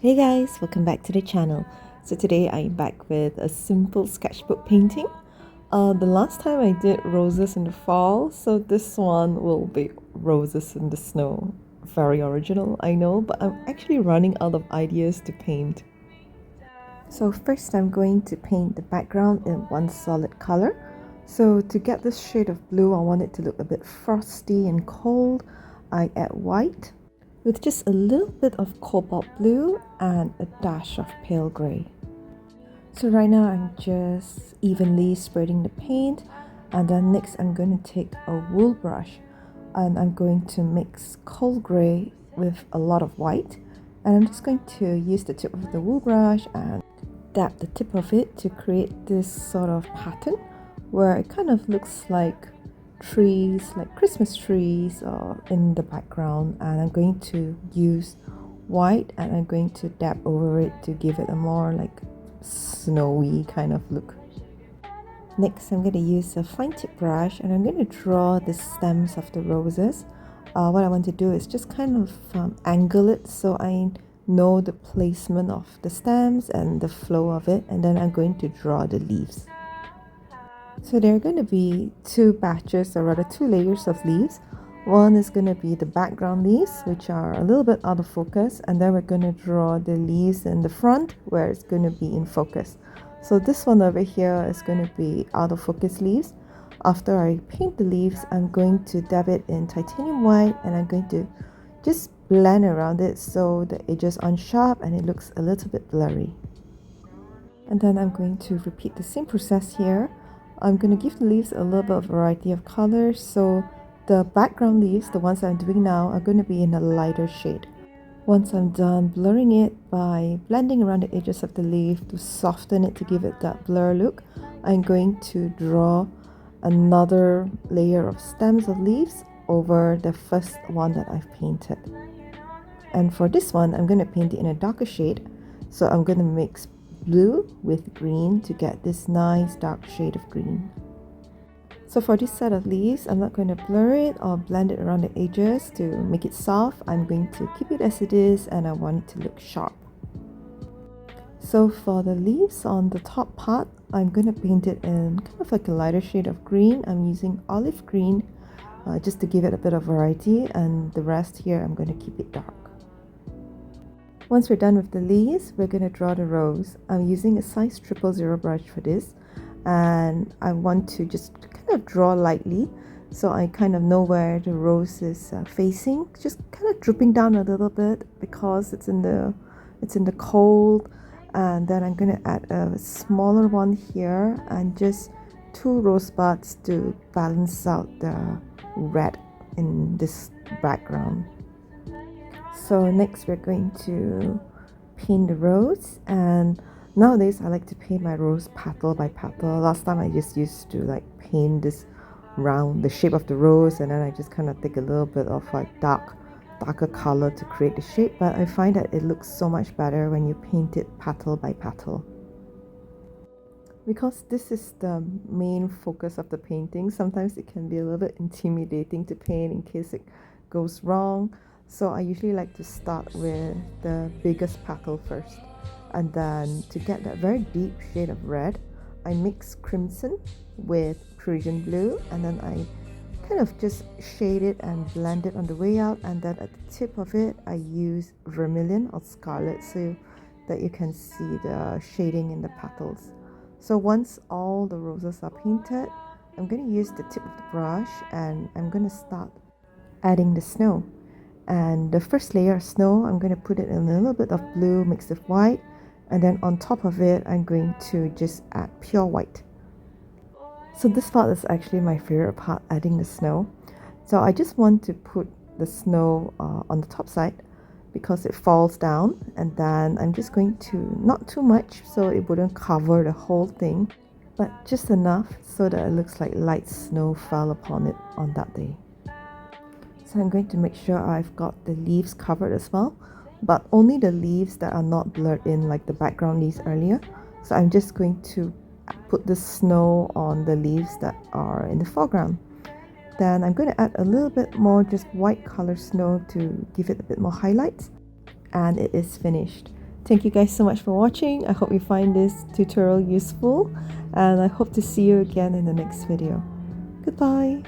Hey guys, welcome back to the channel. So today I'm back with a simple sketchbook painting. The last time I did roses in the fall, so this one will be roses in the snow. Very original, I know, but I'm actually running out of ideas to paint. So first I'm going to paint the background in one solid color. So to get this shade of blue, I want it to look a bit frosty and cold. I add white with just a little bit of cobalt blue and a dash of pale grey. So right now I'm just evenly spreading the paint, and then next I'm going to take a wool brush and I'm going to mix cold grey with a lot of white, and I'm just going to use the tip of the wool brush and dab the tip of it to create this sort of pattern where it kind of looks like trees, like Christmas trees in the background. And I'm going to use white and I'm going to dab over it to give it a more like snowy kind of look. Next I'm going to use a fine tip brush and I'm going to draw the stems of the roses. What I want to do is just kind of angle it so I know the placement of the stems and the flow of it, and then I'm going to draw the leaves. So there are going to be two batches, or rather two layers of leaves. One is going to be the background leaves, which are a little bit out of focus, and then we're going to draw the leaves in the front where it's going to be in focus. So this one over here is going to be out of focus leaves. After I paint the leaves, I'm going to dab it in titanium white and I'm going to just blend around it so the edges aren't sharp and it looks a little bit blurry. And then I'm going to repeat the same process here. I'm going to give the leaves a little bit of variety of colors. So the background leaves, the ones I'm doing now, are going to be in a lighter shade. Once I'm done blurring it by blending around the edges of the leaf to soften it to give it that blur look, I'm going to draw another layer of stems of leaves over the first one that I've painted. And for this one, I'm going to paint it in a darker shade. So I'm going to mix blue with green to get this nice dark shade of green. So for this set of leaves, I'm not going to blur it or blend it around the edges to make it soft. I'm going to keep it as it is and I want it to look sharp. So for the leaves on the top part, I'm going to paint it in kind of like a lighter shade of green. I'm using olive green just to give it a bit of variety, and the rest here I'm going to keep it dark. Once we're done with the leaves, we're going to draw the rose. I'm using a size 000 brush for this, and I want to just kind of draw lightly so I kind of know where the rose is facing, just kind of drooping down a little bit because it's in the cold. And then I'm going to add a smaller one here and just 2 rose buds to balance out the red in this background. So next we're going to paint the rose, and nowadays I like to paint my rose petal by petal. Last time I just used to like paint this round, the shape of the rose, and then I just kind of take a little bit of like darker color to create the shape, but I find that it looks so much better when you paint it petal by petal. Because this is the main focus of the painting, sometimes it can be a little bit intimidating to paint in case it goes wrong. So I usually like to start with the biggest petal first, and then to get that very deep shade of red, I mix crimson with Parisian blue, and then I kind of just shade it and blend it on the way out, and then at the tip of it I use vermilion or scarlet so that you can see the shading in the petals. So once all the roses are painted, I'm going to use the tip of the brush and I'm going to start adding the snow. And the first layer of snow, I'm going to put it in a little bit of blue mixed with white, and then on top of it I'm going to just add pure white. So this part is actually my favorite part, adding the snow. So I just want to put the snow on the top side because it falls down, and then I'm just going to, not too much so it wouldn't cover the whole thing, but just enough so that it looks like light snow fell upon it on that day. So I'm going to make sure I've got the leaves covered as well, but only the leaves that are not blurred in like the background leaves earlier. So I'm just going to put the snow on the leaves that are in the foreground. Then I'm going to add a little bit more just white color snow to give it a bit more highlights, and it is finished. Thank you guys so much for watching. I hope you find this tutorial useful, and I hope to see you again in the next video. Goodbye.